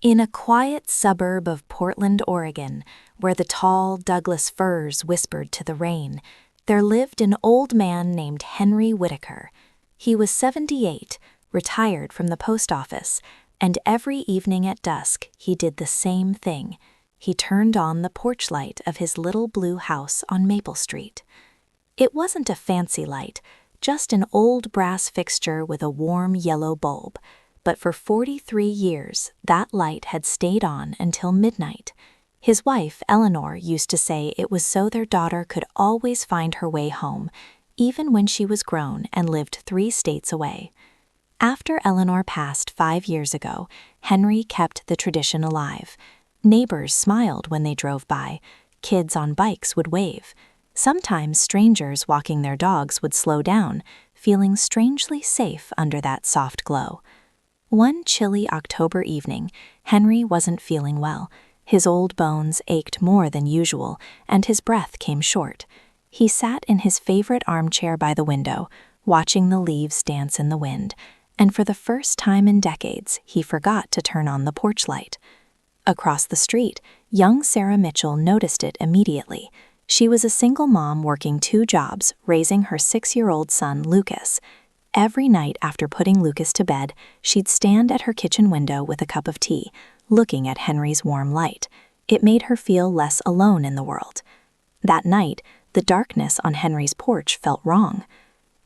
In a quiet suburb of Portland, Oregon, where the tall Douglas firs whispered to the rain, there lived an old man named Henry Whitaker. He was 78, retired from the post office, and every evening at dusk he did the same thing. He turned on the porch light of his little blue house on Maple Street. It wasn't a fancy light, just an old brass fixture with a warm yellow bulb. But for 43 years, that light had stayed on until midnight. His wife, Eleanor, used to say it was so their daughter could always find her way home, even when she was grown and lived 3 states away. After Eleanor passed 5 years ago, Henry kept the tradition alive. Neighbors smiled when they drove by. Kids on bikes would wave. Sometimes strangers walking their dogs would slow down, feeling strangely safe under that soft glow. One chilly October evening, Henry wasn't feeling well. His old bones ached more than usual, and his breath came short. He sat in his favorite armchair by the window, watching the leaves dance in the wind, and for the first time in decades, he forgot to turn on the porch light. Across the street, young Sarah Mitchell noticed it immediately. She was a single mom working 2 jobs, raising her 6-year-old son, Lucas. Every night after putting Lucas to bed, she'd stand at her kitchen window with a cup of tea, looking at Henry's warm light. It made her feel less alone in the world. That night, the darkness on Henry's porch felt wrong.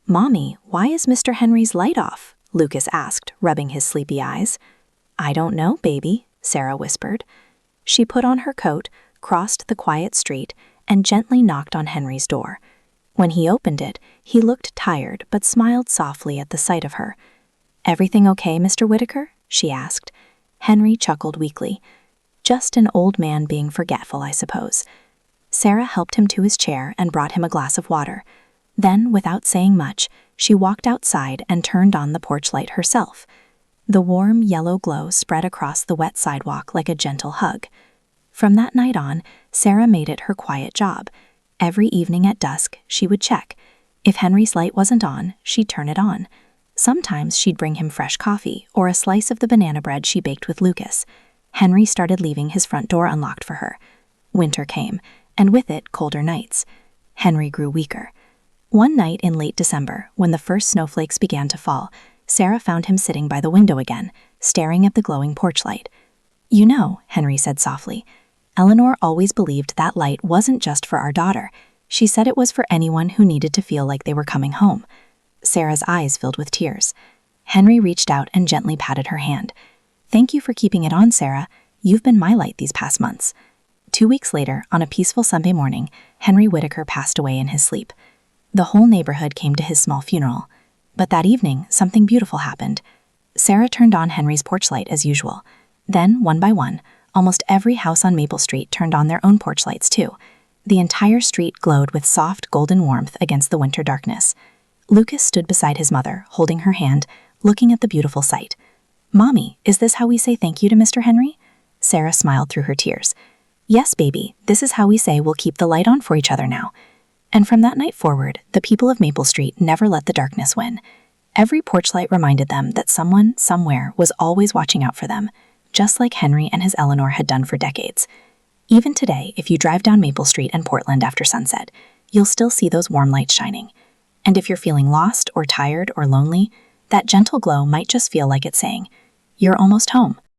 "Mommy, why is Mr. Henry's light off?" Lucas asked, rubbing his sleepy eyes. "I don't know, baby," Sarah whispered. She put on her coat, crossed the quiet street, and gently knocked on Henry's door. When he opened it, he looked tired but smiled softly at the sight of her. "Everything okay, Mr. Whitaker?" she asked. Henry chuckled weakly. "Just an old man being forgetful, I suppose." Sarah helped him to his chair and brought him a glass of water. Then, without saying much, she walked outside and turned on the porch light herself. The warm yellow glow spread across the wet sidewalk like a gentle hug. From that night on, Sarah made it her quiet job. Every evening at dusk, she would check. If Henry's light wasn't on, she'd turn it on. Sometimes she'd bring him fresh coffee or a slice of the banana bread she baked with Lucas. Henry started leaving his front door unlocked for her. Winter came, and with it, colder nights. Henry grew weaker. One night in late December, when the first snowflakes began to fall, Sarah found him sitting by the window again, staring at the glowing porch light. "You know," Henry said softly, "Eleanor always believed that light wasn't just for our daughter. She said it was for anyone who needed to feel like they were coming home." Sarah's eyes filled with tears. Henry reached out and gently patted her hand. "Thank you for keeping it on, Sarah. You've been my light these past months." 2 weeks later, on a peaceful Sunday morning, Henry Whitaker passed away in his sleep. The whole neighborhood came to his small funeral. But that evening, something beautiful happened. Sarah turned on Henry's porch light as usual. Then, one by one, almost every house on Maple Street turned on their own porch lights too. The entire street glowed with soft golden warmth against the winter darkness. Lucas stood beside his mother, holding her hand, looking at the beautiful sight. "Mommy, is this how we say thank you to Mr. Henry?" Sarah smiled through her tears. "Yes, baby, this is how we say we'll keep the light on for each other now." And from that night forward, the people of Maple Street never let the darkness win. Every porch light reminded them that someone, somewhere, was always watching out for them, just like Henry and his Eleanor had done for decades. Even today, if you drive down Maple Street in Portland after sunset, you'll still see those warm lights shining. And if you're feeling lost or tired or lonely, that gentle glow might just feel like it's saying, "You're almost home.